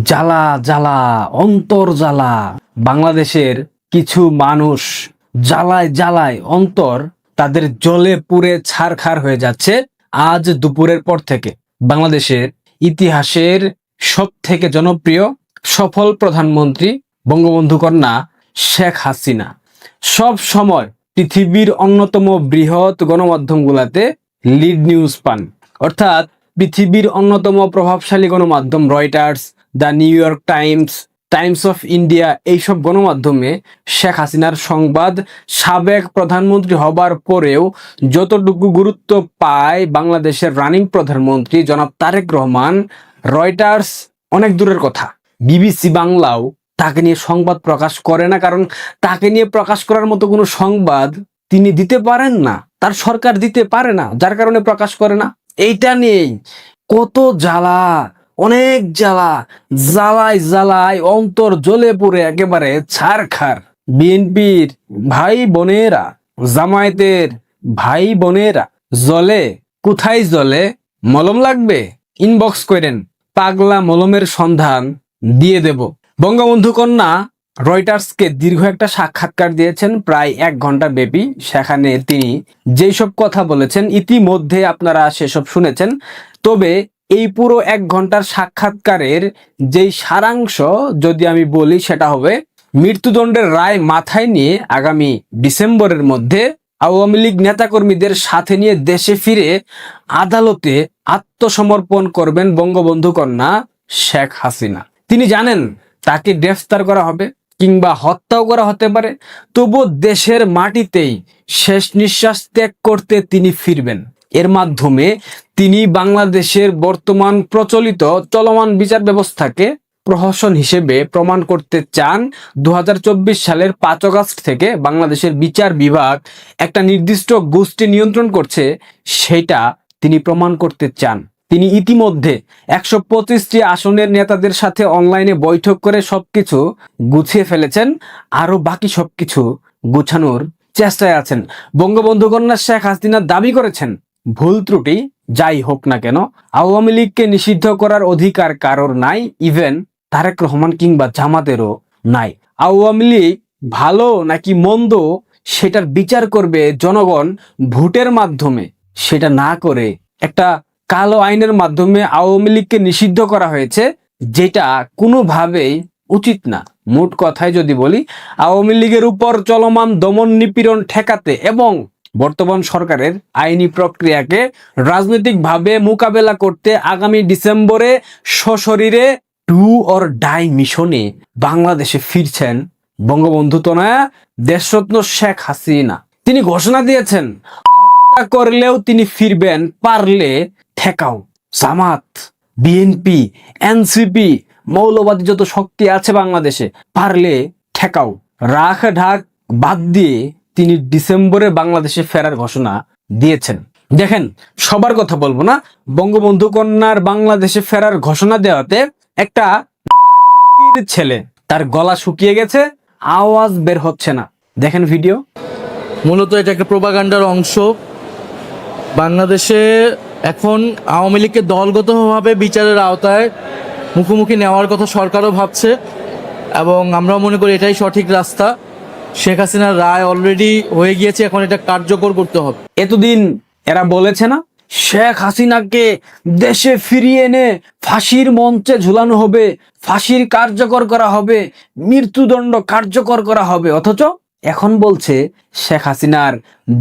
জ্বালা জ্বালা, অন্তর জ্বালা। বাংলাদেশের কিছু মানুষ জ্বালায় জ্বালায় অন্তর তাদের জ্বলে পুড়ে ছারখার হয়ে যাচ্ছে আজ দুপুরের পর থেকে। বাংলাদেশের ইতিহাসের সব থেকে জনপ্রিয় সফল প্রধানমন্ত্রী বঙ্গবন্ধু কন্যা শেখ হাসিনা সব সময় পৃথিবীর অন্যতম বৃহৎ গণমাধ্যমগুলোতে লিড নিউজ পান। অর্থাৎ পৃথিবীর অন্যতম প্রভাবশালী গণমাধ্যম Reuters, the new York Times, Times of India, এইসব গণমাধ্যমে শেখ হাসিনার সংবাদ সাবেক প্রধানমন্ত্রী হবার পরেও যতটুকু গুরুত্ব পায় বাংলাদেশের রানিং প্রধানমন্ত্রী জনাব তারেক রহমান, রয়টার্স অনেক দূরের কথা, বিবিসি বাংলাও তাকে নিয়ে সংবাদ প্রকাশ করে না। কারণ তাকে নিয়ে প্রকাশ করার মতো কোনো সংবাদ তিনি দিতে পারেন না, তার সরকার দিতে পারে না, যার কারণে প্রকাশ করে না। এইটা নিয়েই কত জ্বালা, অনেক জ্বালা, জ্বালায় জ্বালায় অন্তর জ্বলে পড়ে একেবারে ছারখার। বিএনপির ভাই বোনেরা, জামায়াতের ভাই বোনেরা জ্বলে, কোথায় জ্বলে? মলম লাগবে? ইনবক্স করেন, পাগলা মলমের সন্ধান দিয়ে দেব। বঙ্গবন্ধু কন্যা রয়টার্সকে দীর্ঘ একটা সাক্ষাৎকার দিয়েছেন, প্রায় 1 ঘন্টা ব্যাপী। সেখানে তিনি যেই সব কথা বলেছেন ইতিমধ্যে আপনারা সেসব শুনেছেন। তবে এই পুরো 1 ঘন্টার সাক্ষাৎকারের যেই সারাংশ যদি আমি বলি, সেটা হবে মৃত্যুদণ্ডের রায় মাথায় নিয়ে আগামী ডিসেম্বরের মধ্যে আওয়ামী লীগ নেতাকর্মীদের সাথে নিয়ে দেশে ফিরে আদালতে আত্মসমর্পণ করবেন বঙ্গবন্ধু কন্যা শেখ হাসিনা। তিনি জানেন তাকে গ্রেফতার করা হবে কিংবা হত্যাও করা হতে পারে, তবু দেশের মাটিতেই শেষ নিঃশ্বাস ত্যাগ করতে তিনি ফিরবেন। এর মাধ্যমে তিনি বাংলাদেশের বর্তমান প্রচলিত চলমান বিচার ব্যবস্থাকে প্রহসন হিসেবে প্রমাণ করতে চান। 2024 সালের 5 আগস্ট থেকে বাংলাদেশের বিচার বিভাগ একটা নির্দিষ্ট গোষ্ঠী নিয়ন্ত্রণ করছে, সেটা তিনি প্রমাণ করতে চান। তিনি ইতিমধ্যে 125টি আসনের নেতাদের সাথে অনলাইনে বৈঠক করে সবকিছু গুছিয়ে ফেলেছেন, আরো বাকি সবকিছু গুছানোর চেষ্টায় আছেন। বঙ্গবন্ধু কন্যা শেখ হাসিনা দাবি করেছেন, ভুল ত্রুটি যাই হোক না কেন আওয়ামী লীগকে নিষিদ্ধ করার অধিকার কারোর নাই, ইভেন তারেক রহমান কিংবা জামাতেরও নাই। আওয়ামী লীগ ভালো নাকি মন্দ সেটার বিচার করবে জনগণ ভোটের মাধ্যমে। সেটা না করে একটা কালো আইনের মাধ্যমে আওয়ামী লীগকে নিষিদ্ধ করা হয়েছে, যেটা কোনোভাবেই উচিত না। মোট কথায় যদি বলি, আওয়ামী লীগের উপর চলমান দমন নিপীড়ন ঠেকাতে এবং বর্তমান সরকারের আইনি প্রক্রিয়াকে রাজনৈতিকভাবে মোকাবেলা করতে আগামী ডিসেম্বরে সশরীরে ডু অর ডাই মিশনে বাংলাদেশে ফিরছেন বঙ্গবন্ধু তনয়া দেশরত্ন শেখ হাসিনা। তিনি ঘোষণা দিয়েছেন, হত্যা করলেও তিনি ফিরবেন, পারলে ঠেকাও। জামাত, বিএনপি, এনসিপি, মৌলবাদী যত শক্তি আছে বাংলাদেশে, পারলে ঠেকাও। রাখ ঢাক বাদ দিয়ে তিনি ডিসেম্বরে বাংলাদেশে ফেরার ঘোষণা দিয়েছেন। দেখেন, সবার কথা বলবো না, বঙ্গবন্ধু কন্যার বাংলাদেশে ফেরার ঘোষণা দেওয়াতে একটা ছেলে তার গলা শুকিয়ে গেছে, আওয়াজ বের হচ্ছে না। দেখেন ভিডিও। মূলত এটা একটা প্রোপাগান্ডার অংশ। বাংলাদেশে এখন আওয়ামী লীগকে দলগতভাবে বিচারের আওতায় মুখোমুখি নেওয়ার কথা সরকারও ভাবছে, এবং আমরাও মনে করি এটাই সঠিক রাস্তা। শেখ হাসিনার রায় অলরেডি হয়ে গিয়েছে, এখন এটা কার্যকর করতে হবে। এতদিন এরা বলেছে না, শেখ হাসিনাকে দেশে ফিরিয়ে এনে ফাঁসির মঞ্চে ঝুলানো হবে, ফাঁসির কার্যকর করা হবে, মৃত্যুদণ্ড কার্যকর করা হবে, অথচ এখন বলছে শেখ হাসিনার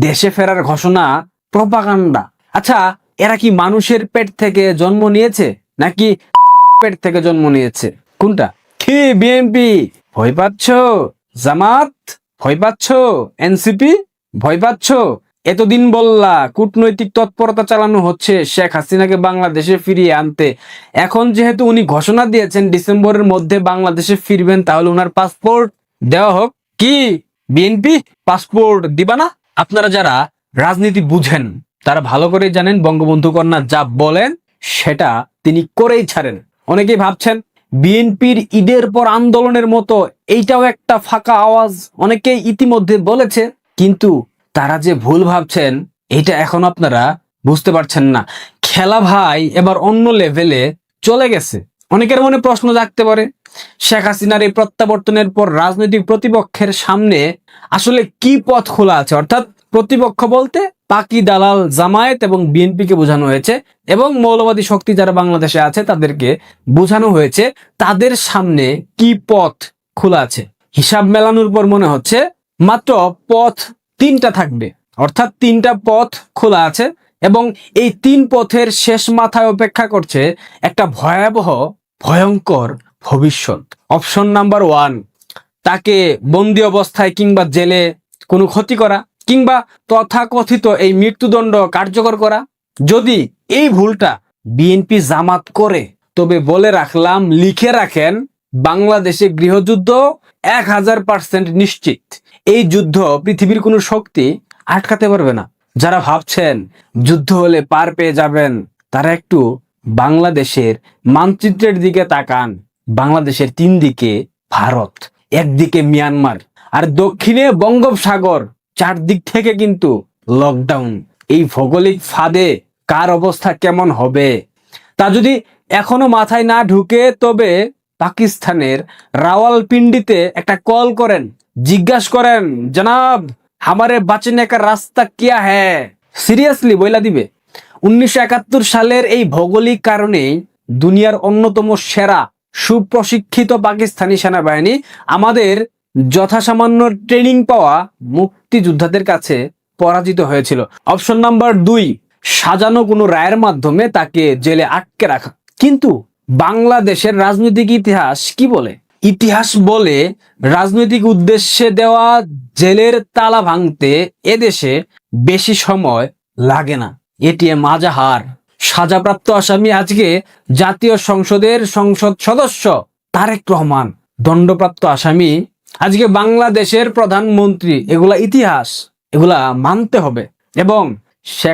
দেশে ফেরার ঘোষণা প্রপাগান্ডা। আচ্ছা, এরা কি মানুষের পেট থেকে জন্ম নিয়েছে নাকি পেট থেকে জন্ম নিয়েছে? কোনটা? কি বিএনপি ভয় পাচ্ছ? জামাত ভয় পাচ্ছ? এনসিপি ভয় পাচ্ছ? এতদিন বললা কূটনৈতিক তৎপরতা চালানো হচ্ছে শেখ হাসিনাকে বাংলাদেশে ফিরিয়ে আনতে। এখন যেহেতু উনি ঘোষণা দিয়েছেন ডিসেম্বরের মধ্যে বাংলাদেশে ফিরবেন, তাহলে উনার পাসপোর্ট দেওয়া হোক। কি বিএনপি পাসপোর্ট দিবা না? আপনারা যারা রাজনীতি বুঝেন তারা ভালো করে জানেন বঙ্গবন্ধু কন্যা যা বলেন সেটা তিনি করেই ছাড়েন। অনেকেই ভাবছেন বিএনপির ঈদের পর আন্দোলনের মতো এইটাও একটা ফাঁকা আওয়াজ, অনেকেই ইতিমধ্যে বলেছে, কিন্তু তারা যে ভুল ভাবছেন এটা এখন আপনারা বুঝতে পারছেন না। খেলা ভাই এবার অন্য লেভেলে চলে গেছে। অনেকের মনে প্রশ্ন জাগতে পারে, শেখ হাসিনার এই প্রত্যাবর্তনের পর রাজনৈতিক প্রতিপক্ষের সামনে আসলে কি পথ খোলা আছে? অর্থাৎ প্রতিপক্ষ বলতে পাকি দালাল জামায়াত এবং বিএনপিকে বোঝানো হয়েছে, এবং মৌলবাদী শক্তি যারা বাংলাদেশে আছে তাদেরকে বোঝানো হয়েছে তাদের সামনে কি পথ খোলা আছে। হিসাব মেলানোর পর মনে হচ্ছে মাত্র পথ 3টা থাকবে, অর্থাৎ 3টা পথ খোলা আছে, এবং এই 3 পথের শেষ মাথায় অপেক্ষা করছে একটা ভয়াবহ ভয়ঙ্কর ভবিষ্যৎ। অপশন নাম্বার 1, তাকে বন্দি অবস্থায় কিংবা জেলে কোনো ক্ষতি করা, কিংবা তথাকথিত এই মৃত্যুদণ্ড কার্যকর করা। যদি এই ভুলটা বিএনপি জামাত করে, তবে বলে রাখলাম, লিখে রাখেন, বাংলাদেশে গৃহযুদ্ধ 1000% নিশ্চিত। এই যুদ্ধ পৃথিবীর কোনো শক্তি আটকাতে পারবে না। যারা ভাবছেন যুদ্ধ হলে পার পেয়ে যাবেন, তারা একটু বাংলাদেশের মানচিত্রের দিকে তাকান। বাংলাদেশের 3 দিকে ভারত, একদিকে মিয়ানমার, আর দক্ষিণে বঙ্গোপসাগর, 4 দিক থেকে কিন্তু লকডাউন। এই ভৌগোলিক ফাঁদে কার অবস্থা কেমন হবে তা যদি এখনো মাথায় না ঢুকে, তবে পাকিস্তানের রাওয়ালপিন্ডিতে একটা কল করেন, জিজ্ঞাসা করেন, জনাব हमारे बचने का रास्ता क्या है। সিরিয়াসলি বইলা দিবে। 1971 সালের এই ভৌগোলিক কারণেই দুনিয়ার অন্যতম সেরা সুপ্রশিক্ষিত পাকিস্তানি সেনাবাহিনী আমাদের যথাসামান্য ট্রেনিং পাওয়া মুক্তিযোদ্ধাদের কাছে পরাজিত হয়েছিল। অপশন নাম্বার 2, সাজানো কোনো রায়ের মাধ্যমে তাকে জেলে আটকে রাখা। কিন্তু বাংলাদেশের রাজনৈতিক ইতিহাস কি বলে? ইতিহাস বলে রাজনৈতিক উদ্দেশ্যে দেওয়া জেলের তালা ভাঙতে এদেশে বেশি সময় লাগে না। এটিএম আজাহার, সাজাপ্রাপ্ত আসামি আজকে জাতীয় সংসদের সংসদ সদস্য তারেক রহমান, দণ্ডপ্রাপ্ত আসামি আজকে বাংলাদেশের প্রধানমন্ত্রী। এগুলা ইতিহাস, এগুলা মানতে হবে। এবং শেখ